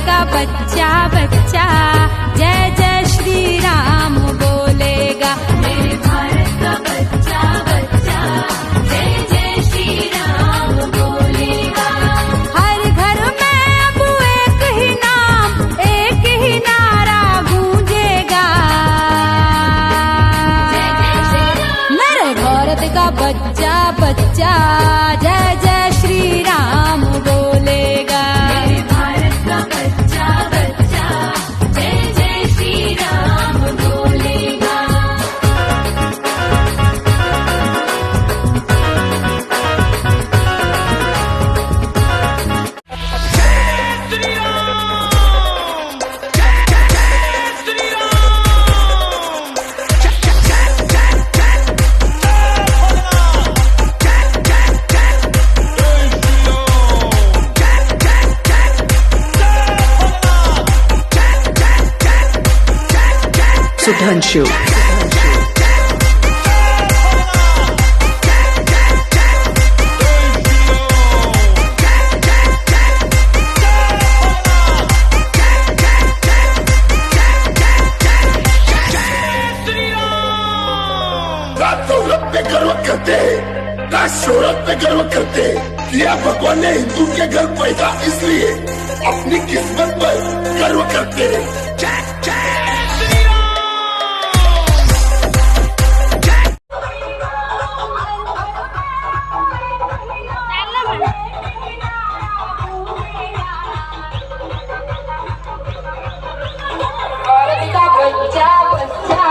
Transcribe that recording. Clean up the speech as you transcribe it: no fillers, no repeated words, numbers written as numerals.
का बच्चा बच्चा जय जय श्री राम बोलेगा। मेरे भारत का बच्चा बच्चा जय जय श्री राम बोलेगा। हर घर में अब एक ही नाम एक ही नारा गूंजेगा। मेरे भारत का बच्चा बच्चा जय जय श्री राम बोलेगा। मेरे भारत का बच्चा बच्चा जय जय श्री राम बोलेगा। Sudhanshu. शोहरत पे गर्व करते हैं, ना शोहरत पे गर्व करते हैं। किया भगवान ने हिंदू के घर पैदा इसलिए अपनी किस्मत पर गर्व करते हैं। भारत का बच्चा बच्चा